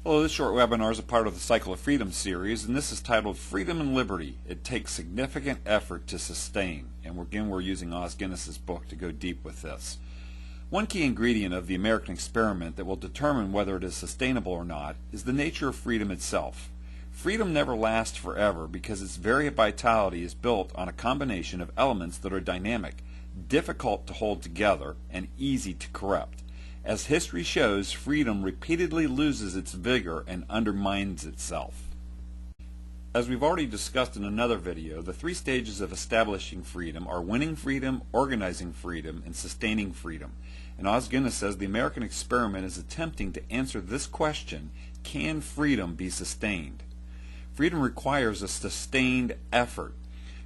Hello, this short webinar is a part of the Cycle of Freedom series, and this is titled Freedom and Liberty. It takes significant effort to sustain, and again we're using Os Guinness's book to go deep with this. One key ingredient of the American experiment that will determine whether it is sustainable or not is the nature of freedom itself. Freedom never lasts forever because its very vitality is built on a combination of elements that are dynamic, difficult to hold together, and easy to corrupt. As history shows, freedom repeatedly loses its vigor and undermines itself. As we've already discussed in another video, the three stages of establishing freedom are winning freedom, organizing freedom, and sustaining freedom. And Os Guinness says the American experiment is attempting to answer this question: can freedom be sustained? Freedom requires a sustained effort.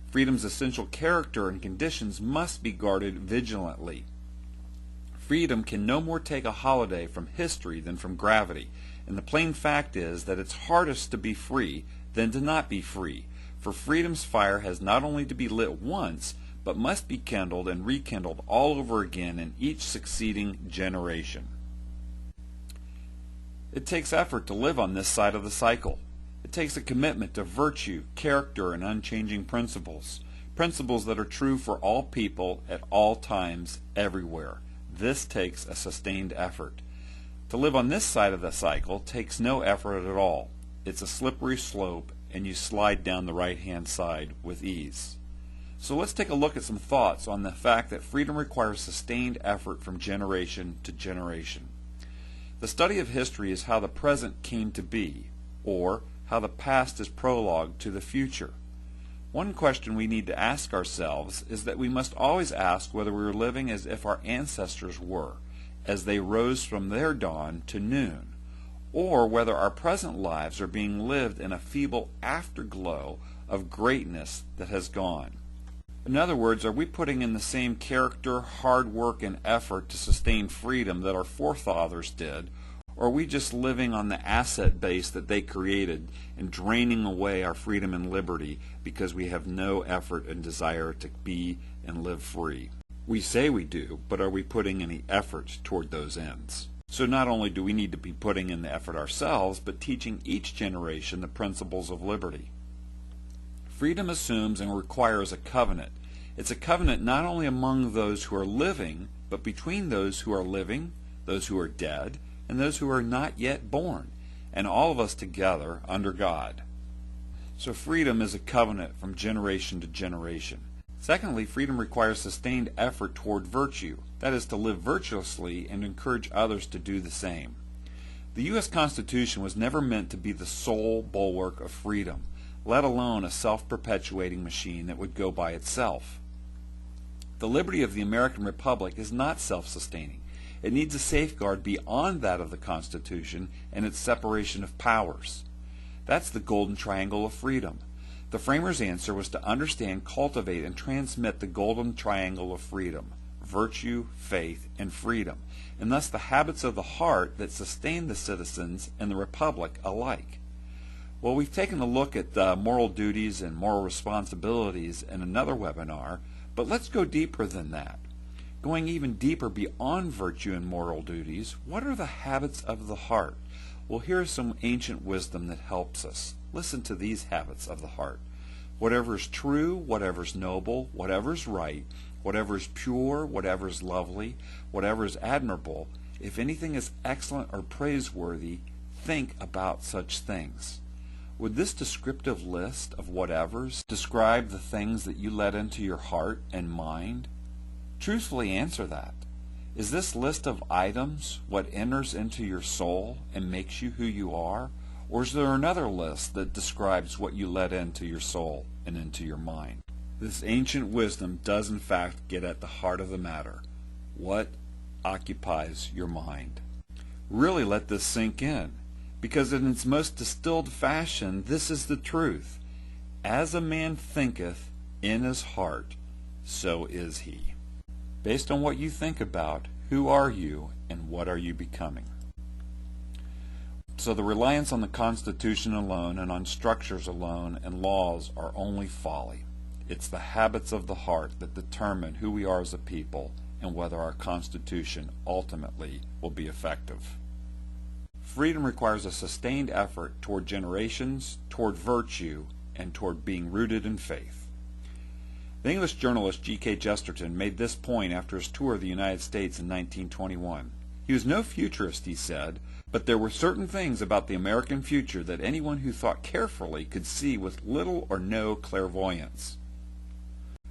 Freedom's essential character and conditions must be guarded vigilantly. Freedom can no more take a holiday from history than from gravity, and the plain fact is that it's hardest to be free than to not be free, for freedom's fire has not only to be lit once, but must be kindled and rekindled all over again in each succeeding generation. It takes effort to live on this side of the cycle. It takes a commitment to virtue, character, and unchanging principles, principles that are true for all people at all times, everywhere. This takes a sustained effort. To live on this side of the cycle takes no effort at all. It's a slippery slope, and you slide down the right-hand side with ease. So let's take a look at some thoughts on the fact that freedom requires sustained effort from generation to generation. The study of history is how the present came to be, or how the past is prologue to the future. One question we need to ask ourselves is that we must always ask whether we are living as if our ancestors were, as they rose from their dawn to noon, or whether our present lives are being lived in a feeble afterglow of greatness that has gone. In other words, are we putting in the same character, hard work, and effort to sustain freedom that our forefathers did, or are we just living on the asset base that they created and draining away our freedom and liberty because we have no effort and desire to be and live free? We say we do, but are we putting any effort toward those ends? So not only do we need to be putting in the effort ourselves, but teaching each generation the principles of liberty. Freedom assumes and requires a covenant. It's a covenant not only among those who are living, but between those who are living, those who are dead, and those who are not yet born, and all of us together under God. So freedom is a covenant from generation to generation. Secondly, freedom requires sustained effort toward virtue, that is, to live virtuously and encourage others to do the same. The U.S. Constitution was never meant to be the sole bulwark of freedom, let alone a self-perpetuating machine that would go by itself. The liberty of the American Republic is not self-sustaining. It needs a safeguard beyond that of the Constitution and its separation of powers. That's the golden triangle of freedom. The framers' answer was to understand, cultivate, and transmit the golden triangle of freedom: virtue, faith, and freedom, and thus the habits of the heart that sustain the citizens and the Republic alike. Well, we've taken a look at moral duties and moral responsibilities in another webinar, but let's go deeper than that. Going even deeper beyond virtue and moral duties, what are the habits of the heart? Well, here's some ancient wisdom that helps us. Listen to these habits of the heart. Whatever is true, whatever is noble, whatever is right, whatever is pure, whatever is lovely, whatever is admirable, if anything is excellent or praiseworthy, think about such things. Would this descriptive list of whatevers describe the things that you let into your heart and mind? Truthfully answer that. Is this list of items what enters into your soul and makes you who you are? Or is there another list that describes what you let into your soul and into your mind? This ancient wisdom does in fact get at the heart of the matter. What occupies your mind? Really let this sink in, because in its most distilled fashion, this is the truth. As a man thinketh in his heart, so is he. Based on what you think about, who are you and what are you becoming? So the reliance on the Constitution alone and on structures alone and laws are only folly. It's the habits of the heart that determine who we are as a people and whether our Constitution ultimately will be effective. Freedom requires a sustained effort toward generations, toward virtue, and toward being rooted in faith. The English journalist G.K. Chesterton made this point after his tour of the United States in 1921. He was no futurist, he said, but there were certain things about the American future that anyone who thought carefully could see with little or no clairvoyance.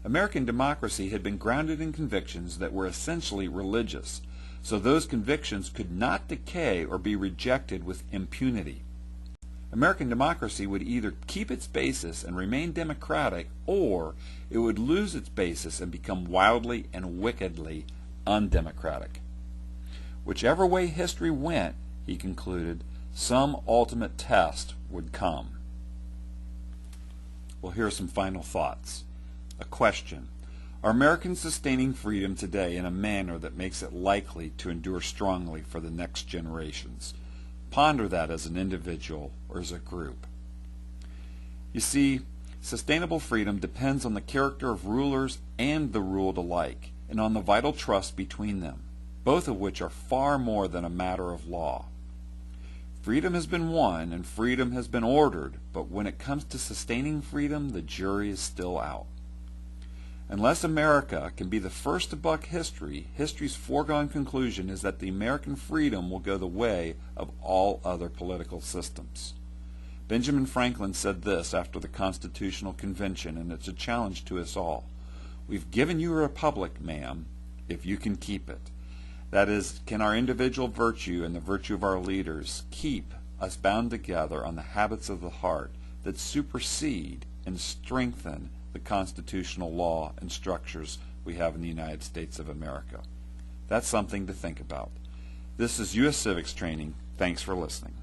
American democracy had been grounded in convictions that were essentially religious, so those convictions could not decay or be rejected with impunity. American democracy would either keep its basis and remain democratic, or it would lose its basis and become wildly and wickedly undemocratic. Whichever way history went, he concluded, some ultimate test would come. Well, here are some final thoughts. A question. Are Americans sustaining freedom today in a manner that makes it likely to endure strongly for the next generations? Ponder that as an individual or as a group. You see, sustainable freedom depends on the character of rulers and the ruled alike, and on the vital trust between them, both of which are far more than a matter of law. Freedom has been won and freedom has been ordered, but when it comes to sustaining freedom, the jury is still out. Unless America can be the first to buck history, history's foregone conclusion is that the American freedom will go the way of all other political systems. Benjamin Franklin said this after the Constitutional Convention, and it's a challenge to us all. We've given you a republic, ma'am, if you can keep it. That is, can our individual virtue and the virtue of our leaders keep us bound together on the habits of the heart that supersede and strengthen the constitutional law and structures we have in the United States of America? That's something to think about. This is U.S. Civics Training. Thanks for listening.